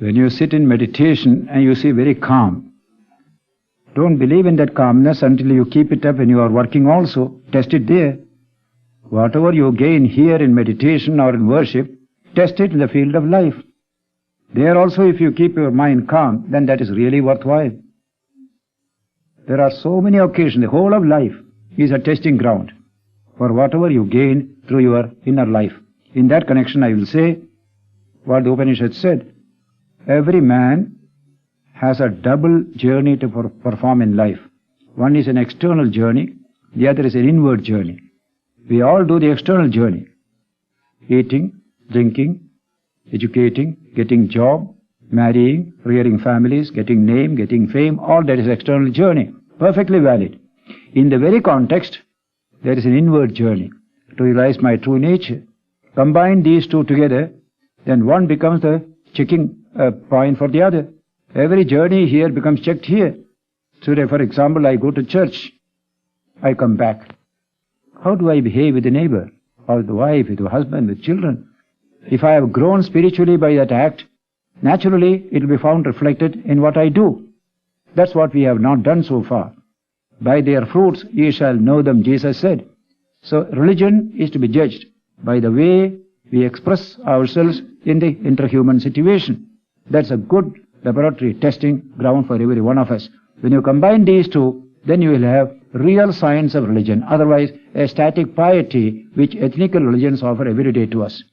When you sit in meditation and you see very calm, don't believe in that calmness until you keep it up when you are working also. Test it there. Whatever you gain here in meditation or in worship, test it in the field of life. There also, if you keep your mind calm, then that is really worthwhile. There are so many occasions. The whole of life is a testing ground for whatever you gain through your inner life. In that connection, I will say what the Upanishad said. Every man has a double journey to perform in life. One is an external journey, the other is an inward journey. We all do the external journey. Eating, drinking, educating, getting job, marrying, rearing families, getting name, getting fame, all that is external journey. Perfectly valid. In the very context, there is an inward journey to realize my true nature. Combine these two together, then one becomes the checking point for the other. Every journey here becomes checked here. Today, for example, I go to church. I come back. How do I behave with the neighbor, or with the wife, with the husband, with children? If I have grown spiritually by that act, naturally it will be found reflected in what I do. That's what we have not done so far. By their fruits ye shall know them, Jesus said. So religion is to be judged by the way we express ourselves in the interhuman situation. That's a good laboratory testing ground for every one of us. When you combine these two, then you will have real science of religion. Otherwise, a static piety which ethnical religions offer every day to us.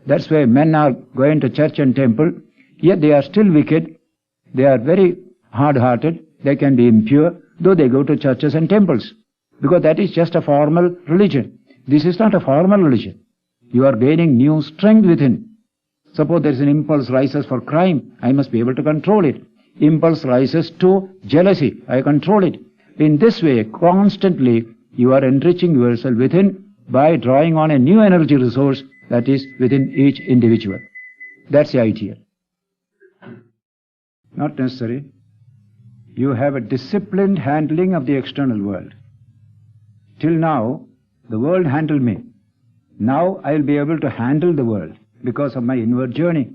That's why men are going to church and temple, yet they are still wicked. They are very hard-hearted. They can be impure, though they go to churches and temples. Because that is just a formal religion. This is not a formal religion. You are gaining new strength within. Suppose there is an impulse rises for crime, I must be able to control it. Impulse rises to jealousy, I control it. In this way, constantly, you are enriching yourself within by drawing on a new energy resource that is within each individual. That's the idea. Not necessary. You have a disciplined handling of the external world. Till now, the world handled me. Now I will be able to handle the world because of my inward journey.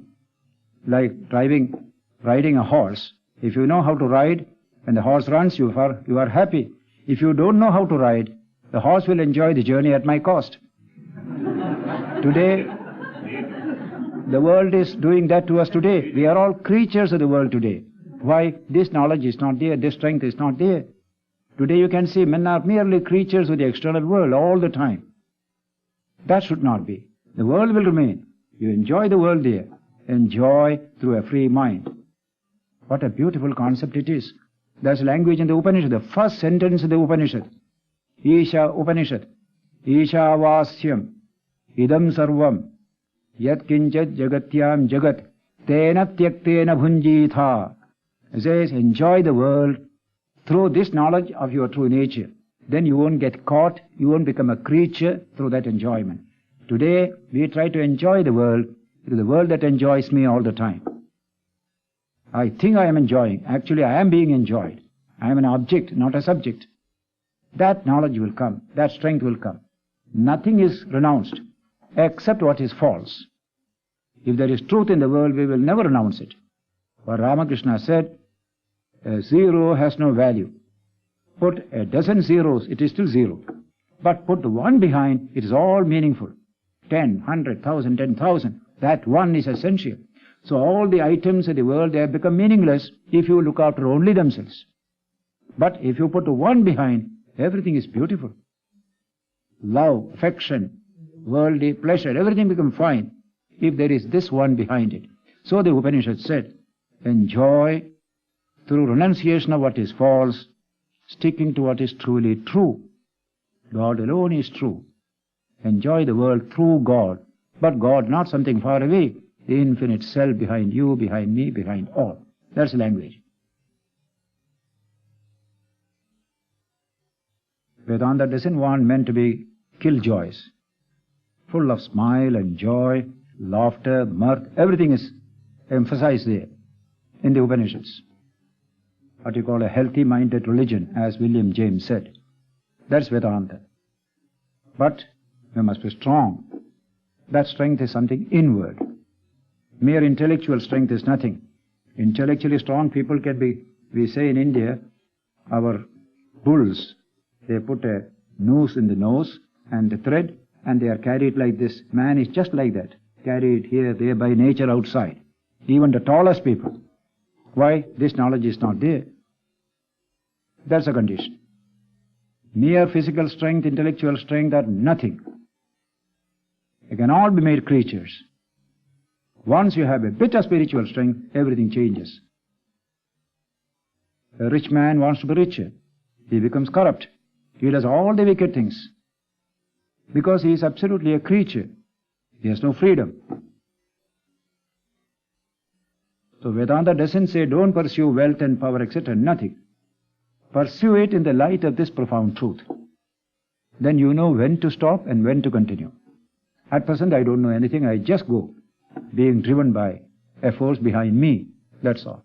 Like riding a horse. If you know how to ride, when the horse runs, you are happy. If you don't know how to ride, the horse will enjoy the journey at my cost. Today, the world is doing that to us today. We are all creatures of the world today. Why? This knowledge is not there, this strength is not there. Today you can see men are merely creatures of the external world all the time. That should not be. The world will remain. You enjoy the world there. Enjoy through a free mind. What a beautiful concept it is. There's language in the Upanishad. The first sentence of the Upanishad. Isha Upanishad. Isha Vasyam. Idam Sarvam. Yat Kinchat Jagatyam Jagat. Tena Tyaktena Bhunjitha. It says, enjoy the world through this knowledge of your true nature. Then you won't get caught, you won't become a creature through that enjoyment. Today, we try to enjoy the world. It is the world that enjoys me all the time. I think I am enjoying. Actually, I am being enjoyed. I am an object, not a subject. That knowledge will come. That strength will come. Nothing is renounced except what is false. If there is truth in the world, we will never renounce it. For Ramakrishna said, a zero has no value. Put a dozen zeros, it is still zero. But put one behind, it is all meaningful. 10, 100, 1,000, 10,000. That one is essential. So all the items of the world, they have become meaningless if you look after only themselves. But if you put one behind, everything is beautiful. Love, affection, worldly pleasure, everything becomes fine if there is this one behind it. So the Upanishad said, enjoy through renunciation of what is false, sticking to what is truly true. God alone is true. Enjoy the world through God, but God not something far away, the infinite self behind you, behind me, behind all. That's the language. Vedanta doesn't want men to be killjoys, full of smile and joy, laughter, mirth, everything is emphasized there in the Upanishads. What you call a healthy-minded religion, as William James said. That's Vedanta. But we must be strong. That strength is something inward. Mere intellectual strength is nothing. Intellectually strong people can be, we say in India, our bulls, they put a noose in the nose and a thread and they are carried like this. Man is just like that, carried here, there by nature outside. Even the tallest people. Why? This knowledge is not there. That's a condition. Mere physical strength, intellectual strength are nothing. They can all be made creatures. Once you have a bit of spiritual strength, everything changes. A rich man wants to be richer. He becomes corrupt. He does all the wicked things. Because he is absolutely a creature. He has no freedom. So Vedanta doesn't say don't pursue wealth and power, etc. Nothing. Pursue it in the light of this profound truth. Then you know when to stop and when to continue. At present I don't know anything, I just go, being driven by a force behind me, that's all.